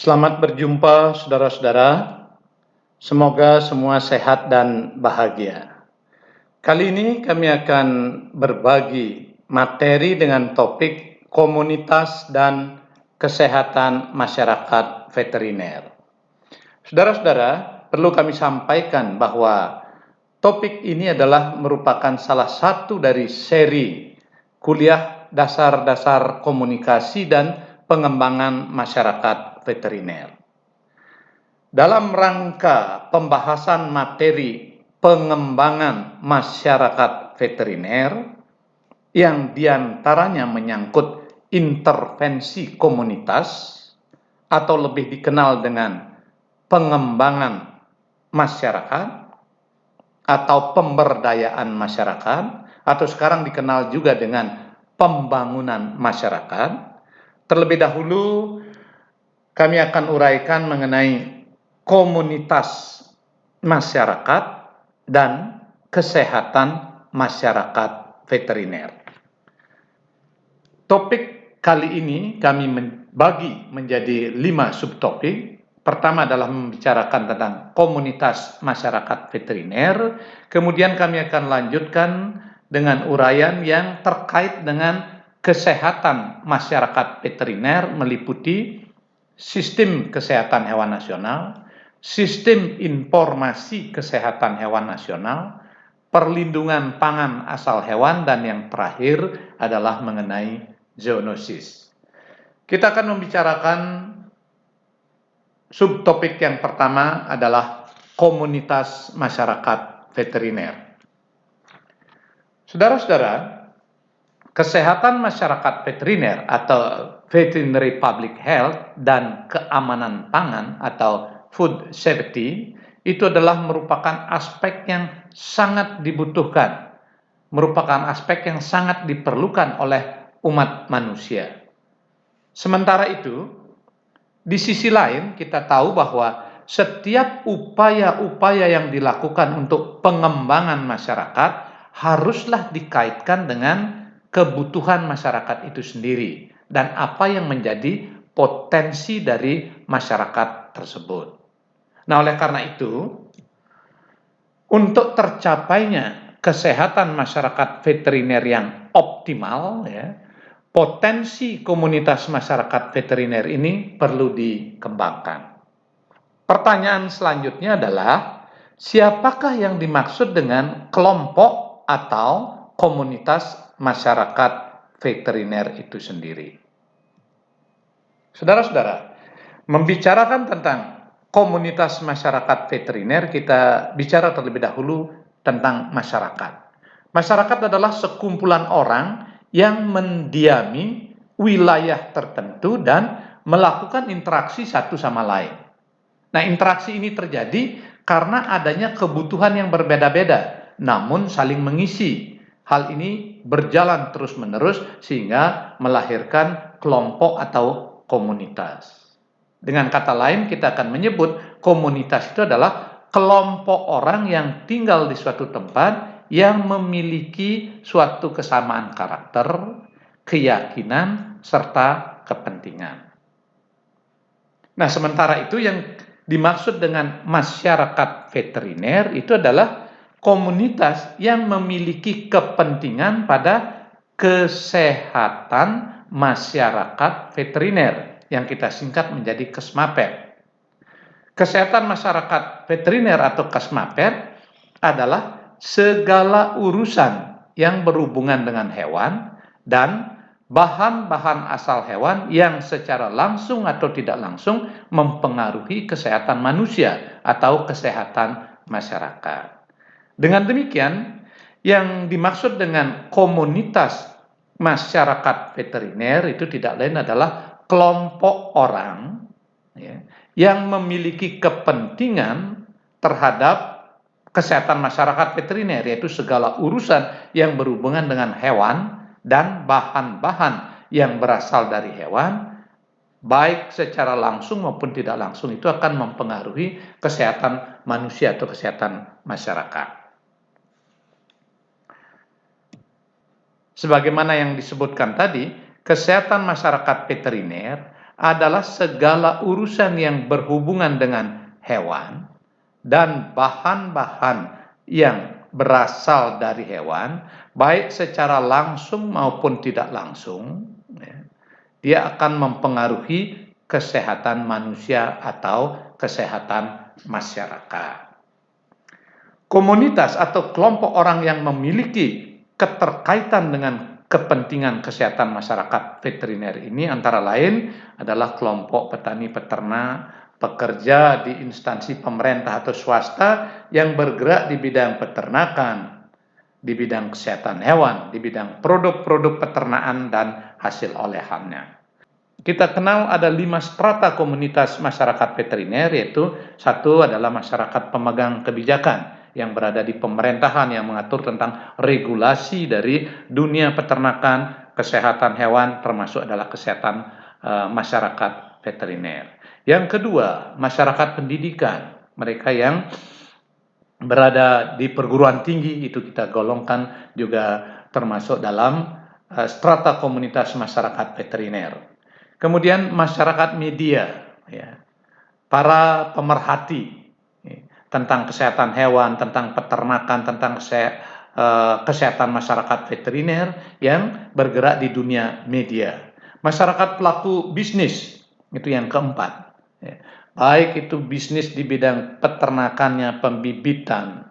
Selamat berjumpa saudara-saudara, semoga semua sehat dan bahagia. Kali ini kami akan berbagi materi dengan topik komunitas dan kesehatan masyarakat veteriner. Saudara-saudara, perlu kami sampaikan bahwa topik ini adalah merupakan salah satu dari seri kuliah dasar-dasar komunikasi dan pengembangan masyarakat veteriner. Dalam rangka pembahasan materi pengembangan masyarakat veteriner yang diantaranya menyangkut intervensi komunitas atau lebih dikenal dengan pengembangan masyarakat atau pemberdayaan masyarakat atau sekarang dikenal juga dengan pembangunan masyarakat. Terlebih dahulu kami akan uraikan mengenai komunitas masyarakat dan kesehatan masyarakat veteriner. Topik kali ini kami bagi menjadi 5 subtopik. Pertama adalah membicarakan tentang komunitas masyarakat veteriner, kemudian kami akan lanjutkan dengan uraian yang terkait dengan kesehatan masyarakat veteriner meliputi sistem kesehatan hewan nasional, sistem informasi kesehatan hewan nasional, perlindungan pangan asal hewan, dan yang terakhir adalah mengenai zoonosis. Kita akan membicarakan subtopik yang pertama adalah komunitas masyarakat veteriner. Saudara-saudara, kesehatan masyarakat veteriner atau veterinary public health dan keamanan pangan atau food safety itu adalah merupakan aspek yang sangat dibutuhkan, merupakan aspek yang sangat diperlukan oleh umat manusia. Sementara itu, di sisi lain kita tahu bahwa setiap upaya-upaya yang dilakukan untuk pengembangan masyarakat haruslah dikaitkan dengan kebutuhan masyarakat itu sendiri dan apa yang menjadi potensi dari masyarakat tersebut. Nah, oleh karena itu, untuk tercapainya kesehatan masyarakat veteriner yang optimal, potensi komunitas masyarakat veteriner ini perlu dikembangkan. Pertanyaan selanjutnya adalah, siapakah yang dimaksud dengan kelompok atau komunitas masyarakat veteriner itu sendiri? Saudara-saudara, membicarakan tentang komunitas masyarakat veteriner, kita bicara terlebih dahulu tentang masyarakat. Masyarakat adalah sekumpulan orang yang mendiami wilayah tertentu dan melakukan interaksi satu sama lain. Nah, interaksi ini terjadi karena adanya kebutuhan yang berbeda-beda, namun saling mengisi. Hal ini berjalan terus-menerus sehingga melahirkan kelompok atau komunitas. Dengan kata lain, kita akan menyebut komunitas itu adalah kelompok orang yang tinggal di suatu tempat yang memiliki suatu kesamaan karakter, keyakinan, serta kepentingan. Nah, sementara itu yang dimaksud dengan masyarakat veteriner itu adalah komunitas yang memiliki kepentingan pada kesehatan masyarakat veteriner yang kita singkat menjadi KESMAPET. Kesehatan masyarakat veteriner atau KESMAPET adalah segala urusan yang berhubungan dengan hewan dan bahan-bahan asal hewan yang secara langsung atau tidak langsung mempengaruhi kesehatan manusia atau kesehatan masyarakat. Dengan demikian, yang dimaksud dengan komunitas masyarakat veteriner itu tidak lain adalah kelompok orang yang memiliki kepentingan terhadap kesehatan masyarakat veteriner, yaitu segala urusan yang berhubungan dengan hewan dan bahan-bahan yang berasal dari hewan, baik secara langsung maupun tidak langsung, itu akan mempengaruhi kesehatan manusia atau kesehatan masyarakat. Sebagaimana yang disebutkan tadi, kesehatan masyarakat veteriner adalah segala urusan yang berhubungan dengan hewan dan bahan-bahan yang berasal dari hewan, baik secara langsung maupun tidak langsung, ya, dia akan mempengaruhi kesehatan manusia atau kesehatan masyarakat. Komunitas atau kelompok orang yang memiliki keterkaitan dengan kepentingan kesehatan masyarakat veteriner ini antara lain adalah kelompok petani peternak, pekerja di instansi pemerintah atau swasta yang bergerak di bidang peternakan, di bidang kesehatan hewan, di bidang produk-produk peternakan dan hasil olahannya. Kita kenal ada 5 strata komunitas masyarakat veteriner, yaitu satu adalah masyarakat pemegang kebijakan yang berada di pemerintahan yang mengatur tentang regulasi dari dunia peternakan, kesehatan hewan, termasuk adalah kesehatan masyarakat veteriner. Yang kedua, masyarakat pendidikan, mereka yang berada di perguruan tinggi, itu kita golongkan juga termasuk dalam strata komunitas masyarakat veteriner. Kemudian masyarakat media, ya, para pemerhati ya, tentang kesehatan hewan, tentang peternakan, tentang kesehatan masyarakat veteriner yang bergerak di dunia media. Masyarakat pelaku bisnis, itu yang keempat. Ya. Baik itu bisnis di bidang peternakannya, pembibitan,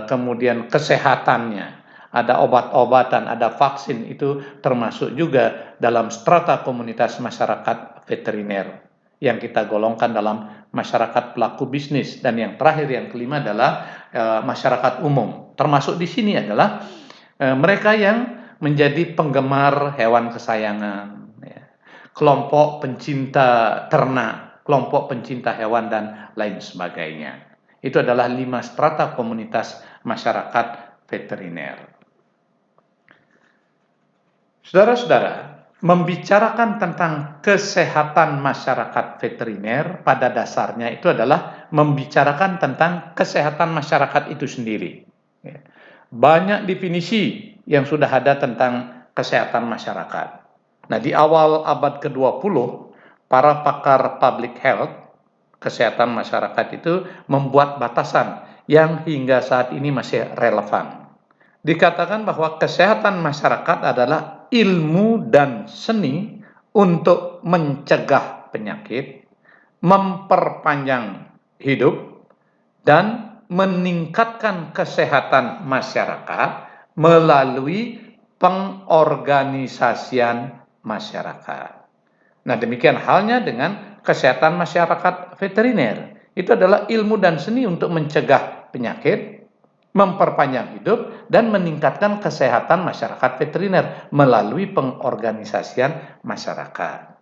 kemudian kesehatannya, ada obat-obatan, ada vaksin, itu termasuk juga dalam strata komunitas masyarakat veteriner yang kita golongkan dalam masyarakat pelaku bisnis. Dan yang terakhir, yang kelima adalah masyarakat umum. Termasuk di sini adalah mereka yang menjadi penggemar hewan kesayangan, ya, kelompok pencinta ternak, kelompok pencinta hewan, dan lain sebagainya. Itu adalah 5 strata komunitas masyarakat veteriner. Saudara-saudara, membicarakan tentang kesehatan masyarakat veteriner pada dasarnya itu adalah membicarakan tentang kesehatan masyarakat itu sendiri. Banyak definisi yang sudah ada tentang kesehatan masyarakat. Nah, di awal abad ke-20, para pakar public health, kesehatan masyarakat itu membuat batasan yang hingga saat ini masih relevan. Dikatakan bahwa kesehatan masyarakat adalah ilmu dan seni untuk mencegah penyakit, memperpanjang hidup, dan meningkatkan kesehatan masyarakat melalui pengorganisasian masyarakat. Nah, demikian halnya dengan kesehatan masyarakat veteriner. Itu adalah ilmu dan seni untuk mencegah penyakit, memperpanjang hidup, dan meningkatkan kesehatan masyarakat veteriner melalui pengorganisasian masyarakat.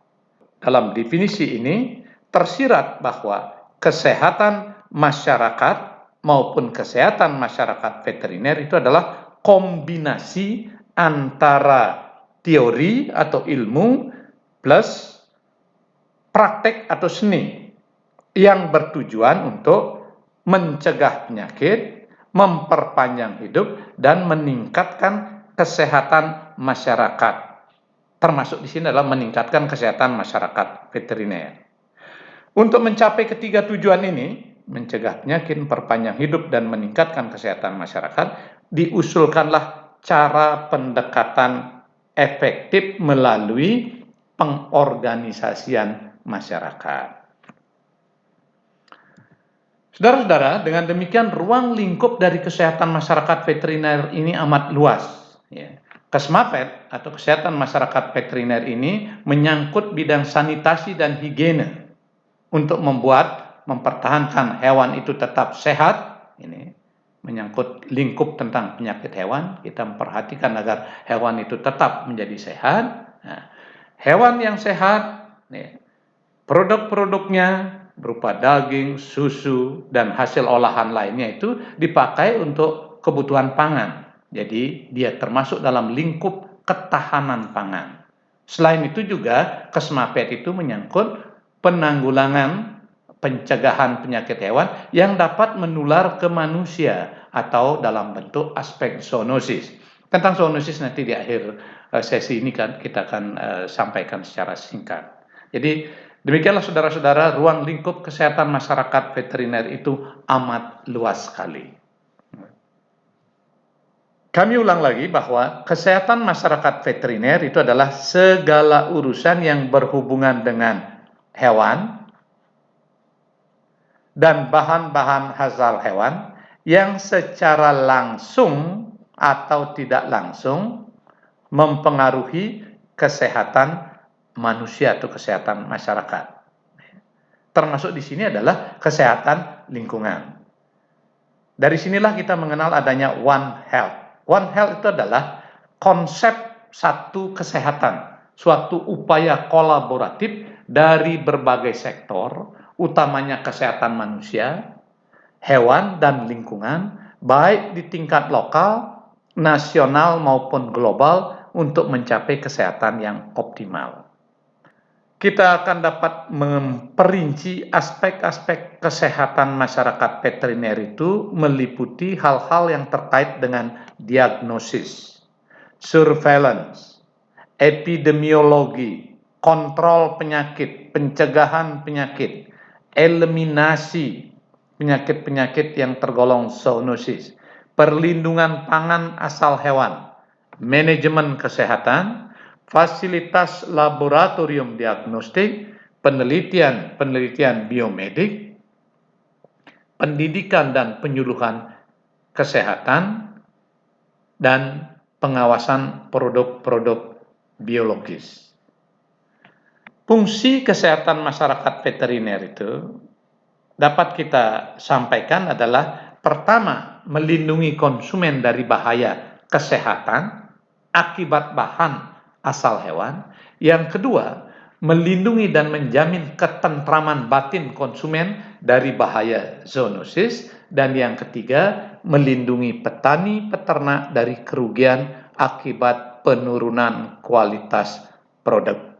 Dalam definisi ini tersirat bahwa kesehatan masyarakat maupun kesehatan masyarakat veteriner itu adalah kombinasi antara teori atau ilmu plus praktek atau seni yang bertujuan untuk mencegah penyakit, memperpanjang hidup, dan meningkatkan kesehatan masyarakat. Termasuk di sini adalah meningkatkan kesehatan masyarakat veteriner. Untuk mencapai ketiga tujuan ini, mencegah penyakit, memperpanjang hidup, dan meningkatkan kesehatan masyarakat, diusulkanlah cara pendekatan efektif melalui pengorganisasian masyarakat. Saudara-saudara, dengan demikian ruang lingkup dari kesehatan masyarakat veteriner ini amat luas. Ya. Kesmafet atau kesehatan masyarakat veteriner ini menyangkut bidang sanitasi dan higiene untuk mempertahankan hewan itu tetap sehat. Ini menyangkut lingkup tentang penyakit hewan. Kita memperhatikan agar hewan itu tetap menjadi sehat. Nah, hewan yang sehat, produk-produknya berupa daging, susu, dan hasil olahan lainnya itu dipakai untuk kebutuhan pangan. Jadi dia termasuk dalam lingkup ketahanan pangan. Selain itu juga Kesmafet itu menyangkut penanggulangan pencegahan penyakit hewan yang dapat menular ke manusia atau dalam bentuk aspek zoonosis. Tentang zoonosis nanti di akhir sesi ini kita akan sampaikan secara singkat. Jadi demikianlah saudara-saudara, ruang lingkup kesehatan masyarakat veteriner itu amat luas sekali. Kami ulang lagi bahwa kesehatan masyarakat veteriner itu adalah segala urusan yang berhubungan dengan hewan dan bahan-bahan hasil hewan yang secara langsung atau tidak langsung mempengaruhi kesehatan manusia atau kesehatan masyarakat. Termasuk di sini adalah kesehatan lingkungan. Dari sinilah kita mengenal adanya One Health. One Health itu adalah konsep satu kesehatan, suatu upaya kolaboratif dari berbagai sektor, utamanya kesehatan manusia, hewan, dan lingkungan, baik di tingkat lokal, nasional, maupun global untuk mencapai kesehatan yang optimal. Kita akan dapat memperinci aspek-aspek kesehatan masyarakat veteriner itu meliputi hal-hal yang terkait dengan diagnosis, surveillance, epidemiologi, kontrol penyakit, pencegahan penyakit, eliminasi penyakit-penyakit yang tergolong zoonosis, perlindungan pangan asal hewan, manajemen kesehatan, fasilitas laboratorium diagnostik, penelitian biomedik, pendidikan dan penyuluhan kesehatan, dan pengawasan produk-produk biologis. Fungsi kesehatan masyarakat veteriner itu dapat kita sampaikan adalah pertama, melindungi konsumen dari bahaya kesehatan akibat bahan asal hewan. Yang kedua, melindungi dan menjamin ketentraman batin konsumen dari bahaya zoonosis. Dan yang ketiga, melindungi petani peternak dari kerugian akibat penurunan kualitas produk.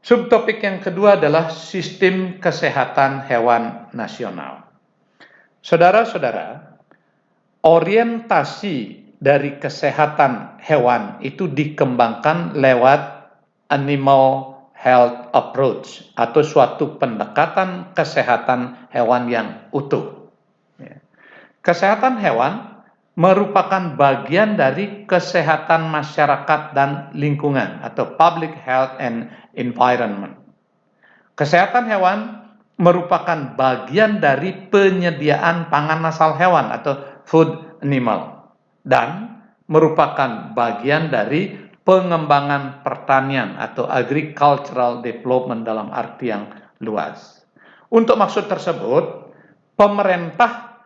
Subtopik yang kedua adalah sistem kesehatan hewan nasional. Saudara-saudara, orientasi dari kesehatan hewan itu dikembangkan lewat animal health approach atau suatu pendekatan kesehatan hewan yang utuh. Kesehatan hewan merupakan bagian dari kesehatan masyarakat dan lingkungan atau public health and environment. Kesehatan hewan merupakan bagian dari penyediaan pangan asal hewan atau food animal dan merupakan bagian dari pengembangan pertanian atau agricultural development dalam arti yang luas. Untuk maksud tersebut, pemerintah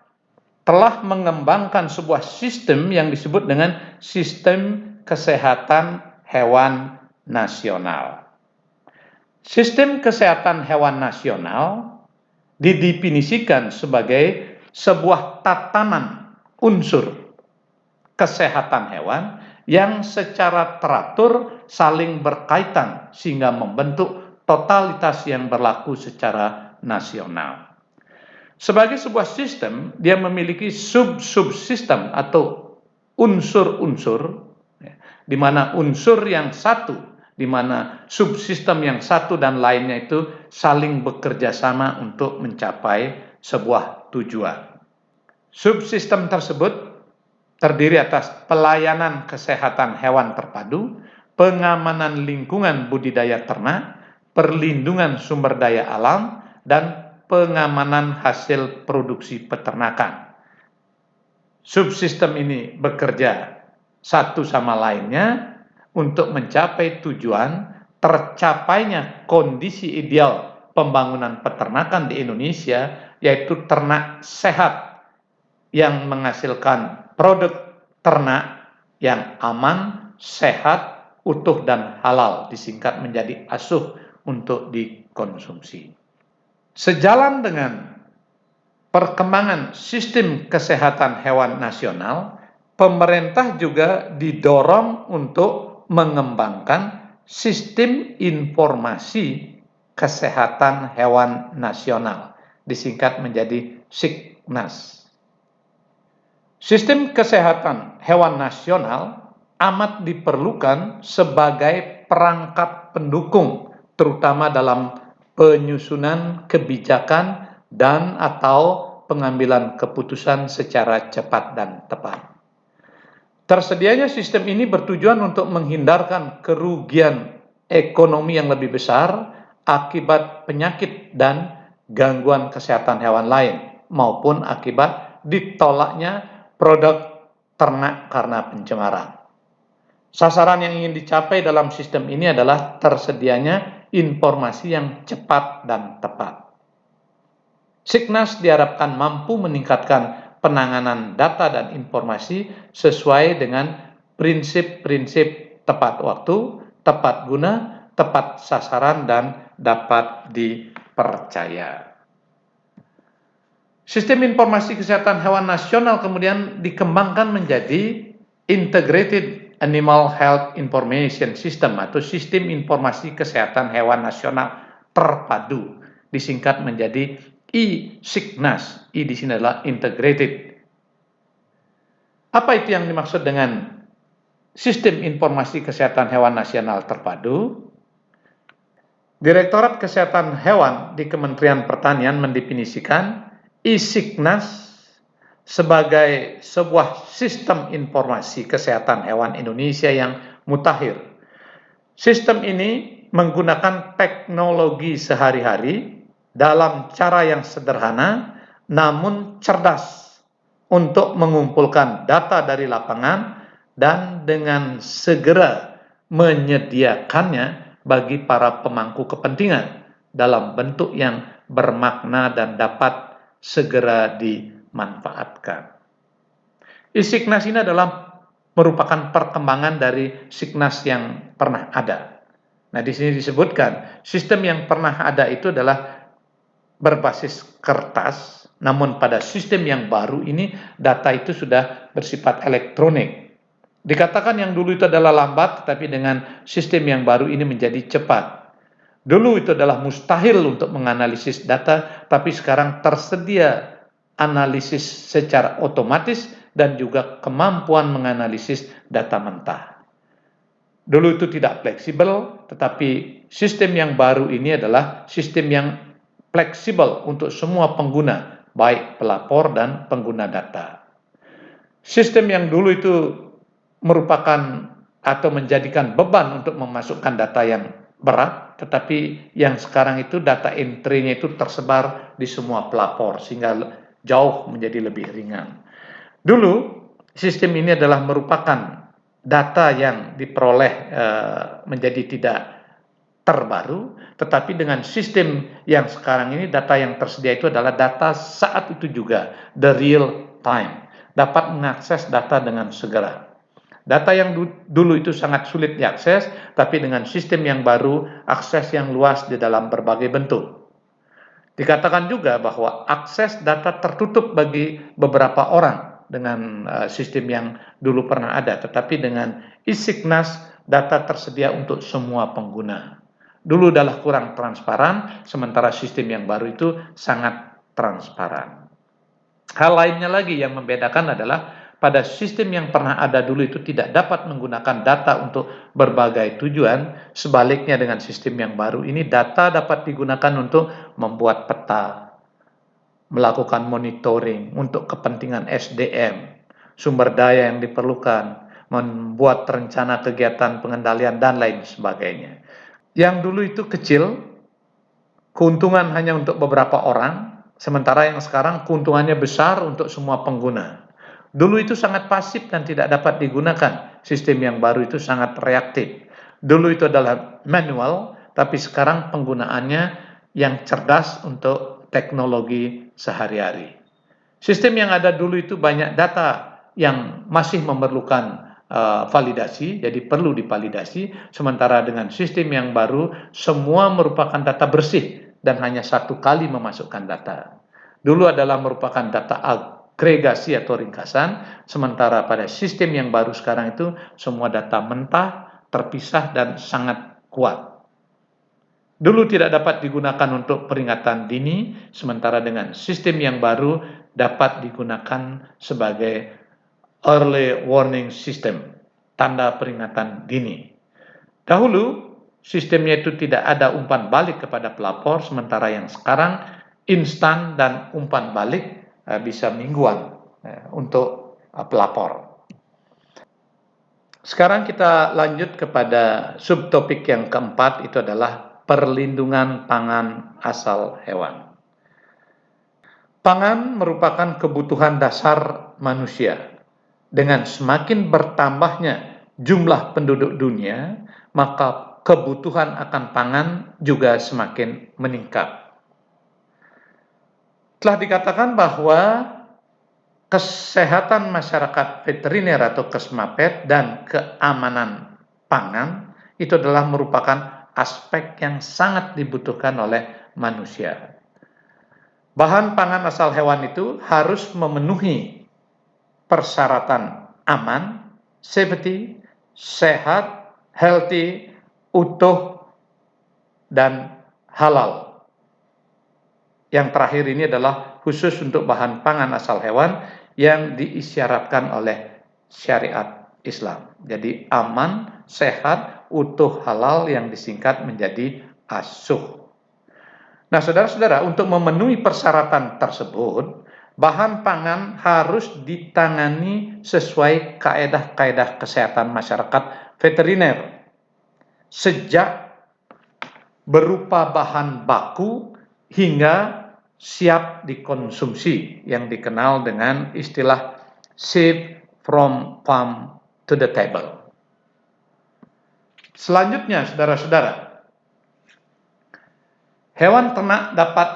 telah mengembangkan sebuah sistem yang disebut dengan sistem kesehatan hewan nasional. Sistem kesehatan hewan nasional didefinisikan sebagai sebuah tatanan unsur kesehatan hewan yang secara teratur saling berkaitan sehingga membentuk totalitas yang berlaku secara nasional. Sebagai sebuah sistem, dia memiliki sub-subsistem atau unsur-unsur, di mana unsur yang satu, di mana subsistem yang satu dan lainnya itu saling bekerja sama untuk mencapai sebuah tujuan. Subsistem tersebut terdiri atas pelayanan kesehatan hewan terpadu, pengamanan lingkungan budidaya ternak, perlindungan sumber daya alam, dan pengamanan hasil produksi peternakan. Subsistem ini bekerja satu sama lainnya untuk mencapai tujuan tercapainya kondisi ideal pembangunan peternakan di Indonesia, yaitu ternak sehat yang menghasilkan produk ternak yang aman, sehat, utuh, dan halal, disingkat menjadi ASUH untuk dikonsumsi. Sejalan dengan perkembangan sistem kesehatan hewan nasional, pemerintah juga didorong untuk mengembangkan sistem informasi kesehatan hewan nasional, disingkat menjadi SIKNAS. Sistem kesehatan hewan nasional amat diperlukan sebagai perangkat pendukung, terutama dalam penyusunan kebijakan dan atau pengambilan keputusan secara cepat dan tepat. Tersedianya sistem ini bertujuan untuk menghindarkan kerugian ekonomi yang lebih besar akibat penyakit dan gangguan kesehatan hewan lain, maupun akibat ditolaknya produk ternak karena pencemaran. Sasaran yang ingin dicapai dalam sistem ini adalah tersedianya informasi yang cepat dan tepat. Signas diharapkan mampu meningkatkan penanganan data dan informasi sesuai dengan prinsip-prinsip tepat waktu, tepat guna, tepat sasaran, dan dapat dipercaya. Sistem informasi kesehatan hewan nasional kemudian dikembangkan menjadi Integrated Animal Health Information System atau Sistem Informasi Kesehatan Hewan Nasional Terpadu, disingkat menjadi I-Signas. I di sini adalah integrated. Apa itu yang dimaksud dengan Sistem Informasi Kesehatan Hewan Nasional Terpadu? Direktorat Kesehatan Hewan di Kementerian Pertanian mendefinisikan I-Signas sebagai sebuah sistem informasi kesehatan hewan Indonesia yang mutakhir. Sistem ini menggunakan teknologi sehari-hari dalam cara yang sederhana namun cerdas untuk mengumpulkan data dari lapangan dan dengan segera menyediakannya bagi para pemangku kepentingan dalam bentuk yang bermakna dan dapat segera dimanfaatkan. I-Signas ini adalah merupakan perkembangan dari Signas yang pernah ada. Nah, di sini disebutkan sistem yang pernah ada itu adalah berbasis kertas, namun pada sistem yang baru ini data itu sudah bersifat elektronik. Dikatakan yang dulu itu adalah lambat, tetapi dengan sistem yang baru ini menjadi cepat. Dulu itu adalah mustahil untuk menganalisis data, tapi sekarang tersedia analisis secara otomatis dan juga kemampuan menganalisis data mentah. Dulu itu tidak fleksibel, tetapi sistem yang baru ini adalah sistem yang fleksibel untuk semua pengguna, baik pelapor dan pengguna data. Sistem yang dulu itu merupakan atau menjadikan beban untuk memasukkan data yang berat, tetapi yang sekarang itu data entry-nya itu tersebar di semua pelapor sehingga jauh menjadi lebih ringan. Dulu sistem ini adalah merupakan data yang diperoleh menjadi tidak terbaru, tetapi dengan sistem yang sekarang ini data yang tersedia itu adalah data saat itu juga, the real time, dapat mengakses data dengan segera. Data yang dulu itu sangat sulit diakses, tapi dengan sistem yang baru, akses yang luas di dalam berbagai bentuk. Dikatakan juga bahwa akses data tertutup bagi beberapa orang dengan sistem yang dulu pernah ada, tetapi dengan I-Signas data tersedia untuk semua pengguna. Dulu adalah kurang transparan, sementara sistem yang baru itu sangat transparan. Hal lainnya lagi yang membedakan adalah pada sistem yang pernah ada dulu itu tidak dapat menggunakan data untuk berbagai tujuan. Sebaliknya dengan sistem yang baru ini data dapat digunakan untuk membuat peta, melakukan monitoring untuk kepentingan SDM, sumber daya yang diperlukan, membuat rencana kegiatan pengendalian dan lain sebagainya. Yang dulu itu kecil, keuntungan hanya untuk beberapa orang, sementara yang sekarang keuntungannya besar untuk semua pengguna. Dulu itu sangat pasif dan tidak dapat digunakan. Sistem yang baru itu sangat reaktif. Dulu itu adalah manual, tapi sekarang penggunaannya yang cerdas untuk teknologi sehari-hari. Sistem yang ada dulu itu banyak data yang masih memerlukan validasi, jadi perlu divalidasi, sementara dengan sistem yang baru semua merupakan data bersih dan hanya satu kali memasukkan data. Dulu adalah merupakan data agregasi atau ringkasan, sementara pada sistem yang baru sekarang itu semua data mentah, terpisah dan sangat kuat. Dulu tidak dapat digunakan untuk peringatan dini, sementara dengan sistem yang baru dapat digunakan sebagai early warning system. tanda peringatan dini. Dahulu, sistemnya itu tidak ada umpan balik kepada pelapor, sementara yang sekarang instan dan umpan balik bisa mingguan untuk pelapor. Sekarang kita lanjut kepada subtopik yang keempat, itu adalah perlindungan pangan asal hewan. Pangan merupakan kebutuhan dasar manusia. Dengan semakin bertambahnya jumlah penduduk dunia, maka kebutuhan akan pangan juga semakin meningkat. Telah dikatakan bahwa kesehatan masyarakat veteriner atau KESMAPET dan keamanan pangan itu adalah merupakan aspek yang sangat dibutuhkan oleh manusia. Bahan pangan asal hewan itu harus memenuhi persyaratan aman, safety, sehat, healthy, utuh, dan halal. Yang terakhir ini adalah khusus untuk bahan pangan asal hewan yang diisyaratkan oleh syariat Islam. Jadi aman, sehat, utuh, halal yang disingkat menjadi ASUH. Nah, saudara-saudara, untuk memenuhi persyaratan tersebut, bahan pangan harus ditangani sesuai kaedah-kaedah kesehatan masyarakat veteriner. Sejak berupa bahan baku hingga siap dikonsumsi, yang dikenal dengan istilah safe from farm to the table. Selanjutnya, saudara-saudara, hewan ternak dapat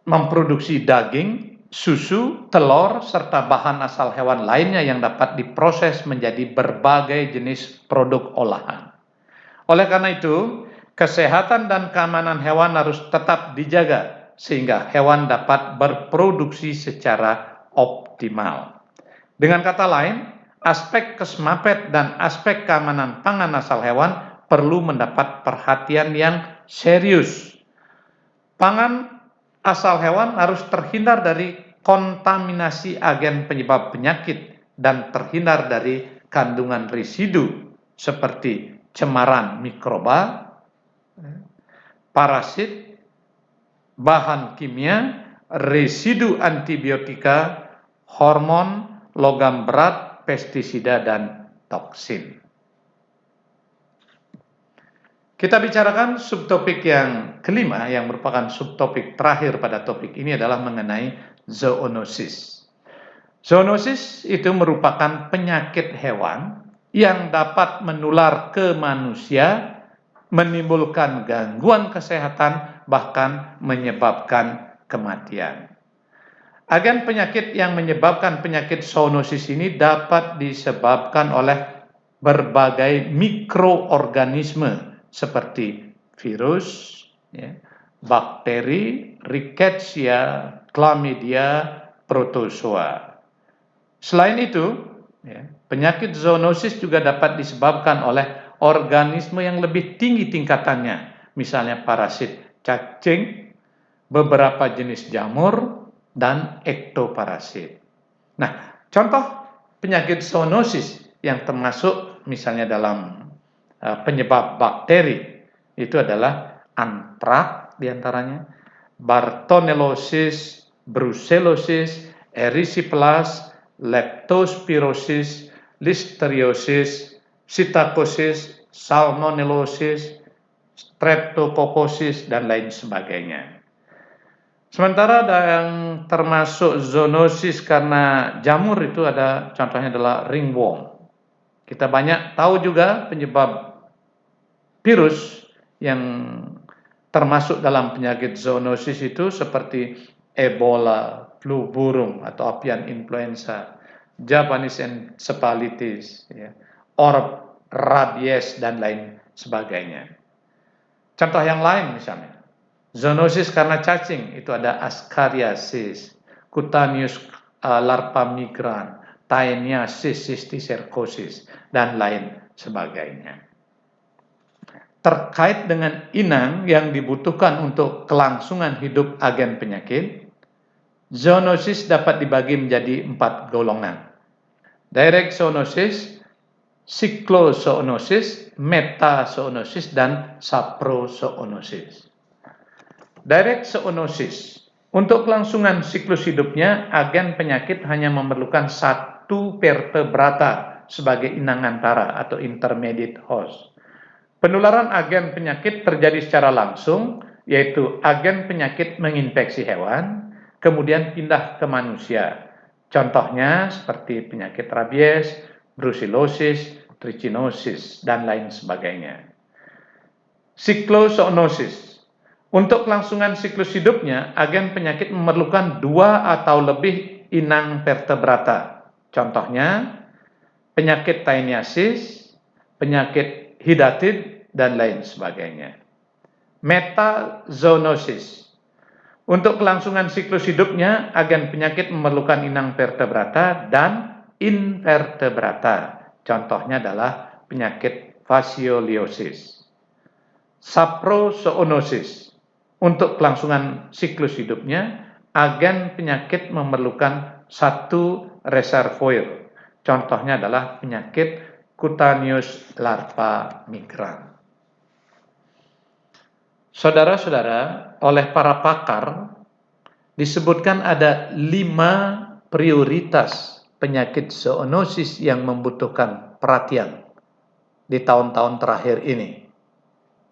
memproduksi daging, susu, telur, serta bahan asal hewan lainnya yang dapat diproses menjadi berbagai jenis produk olahan. Oleh karena itu, kesehatan dan keamanan hewan harus tetap dijaga sehingga hewan dapat berproduksi secara optimal. Dengan kata lain, aspek KESMAPET dan aspek keamanan pangan asal hewan perlu mendapat perhatian yang serius. Pangan asal hewan harus terhindar dari kontaminasi agen penyebab penyakit dan terhindar dari kandungan residu seperti cemaran mikroba, parasit, bahan kimia, residu antibiotika, hormon, logam berat, pestisida, dan toksin. Kita bicarakan subtopik yang kelima, yang merupakan subtopik terakhir pada topik ini adalah mengenai zoonosis. Zoonosis itu merupakan penyakit hewan yang dapat menular ke manusia, menimbulkan gangguan kesehatan, bahkan menyebabkan kematian. Agen penyakit yang menyebabkan penyakit zoonosis ini dapat disebabkan oleh berbagai mikroorganisme seperti virus, bakteri, rickettsia, chlamydia, protozoa. Selain itu, penyakit zoonosis juga dapat disebabkan oleh organisme yang lebih tinggi tingkatannya, misalnya parasit cacing, beberapa jenis jamur, dan ektoparasit. Nah, contoh penyakit zoonosis yang termasuk misalnya dalam penyebab bakteri itu adalah antrak diantaranya, Bartonellosis, brucellosis, erysipelas, leptospirosis, listeriosis, psittacosis, salmonellosis, streptococcus, dan lain sebagainya. Sementara ada yang termasuk zoonosis karena jamur, itu ada contohnya adalah ringworm. Kita banyak tahu juga penyebab virus yang termasuk dalam penyakit zoonosis itu seperti Ebola, flu burung atau avian influenza, Japanese encephalitis, rabies, dan lain sebagainya. Contoh yang lain misalnya, zoonosis karena cacing, itu ada Ascariasis, Cutaneous larva migrans, Taeniasis cysticercosis, dan lain sebagainya. Terkait dengan inang yang dibutuhkan untuk kelangsungan hidup agen penyakit, zoonosis dapat dibagi menjadi 4 golongan. Direct zoonosis siklozoonosis, metazoonosis, dan saprozoonosis. Direct zoonosis. Untuk kelangsungan siklus hidupnya, agen penyakit hanya memerlukan satu vertebrata sebagai inang antara atau intermediate host. Penularan agen penyakit terjadi secara langsung, yaitu agen penyakit menginfeksi hewan, kemudian pindah ke manusia. Contohnya seperti penyakit rabies, brucellosis, trichinosis, dan lain sebagainya. Siklozoonosis. Untuk kelangsungan siklus hidupnya, agen penyakit memerlukan 2 atau lebih inang vertebrata. Contohnya, penyakit taeniasis, penyakit hidatid, dan lain sebagainya. Metazoonosis. Untuk kelangsungan siklus hidupnya, agen penyakit memerlukan inang vertebrata dan invertebrata. Contohnya adalah penyakit fascioliosis. Saprozoonosis. Untuk kelangsungan siklus hidupnya, agen penyakit memerlukan satu reservoir. Contohnya adalah penyakit cutaneous larva migran. Saudara-saudara, oleh para pakar disebutkan ada 5 prioritas penyakit zoonosis yang membutuhkan perhatian di tahun-tahun terakhir ini,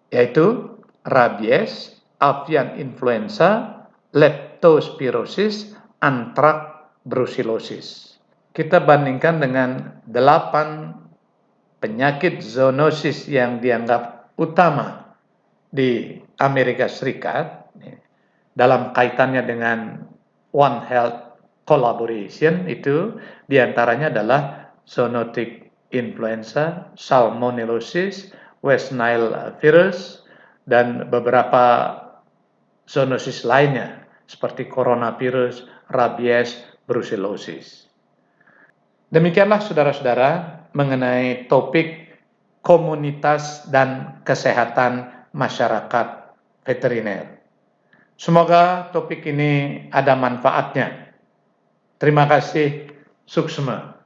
yaitu rabies, avian influenza, leptospirosis, antrak, brucellosis. Kita bandingkan dengan 8 penyakit zoonosis yang dianggap utama di Amerika Serikat dalam kaitannya dengan One Health Collaboration. Itu diantaranya adalah zoonotic influenza, salmonellosis, West Nile virus, dan beberapa zoonosis lainnya seperti coronavirus, rabies, brucellosis. Demikianlah saudara-saudara mengenai topik komunitas dan kesehatan masyarakat veteriner. Semoga topik ini ada manfaatnya. Terima kasih. Suksma.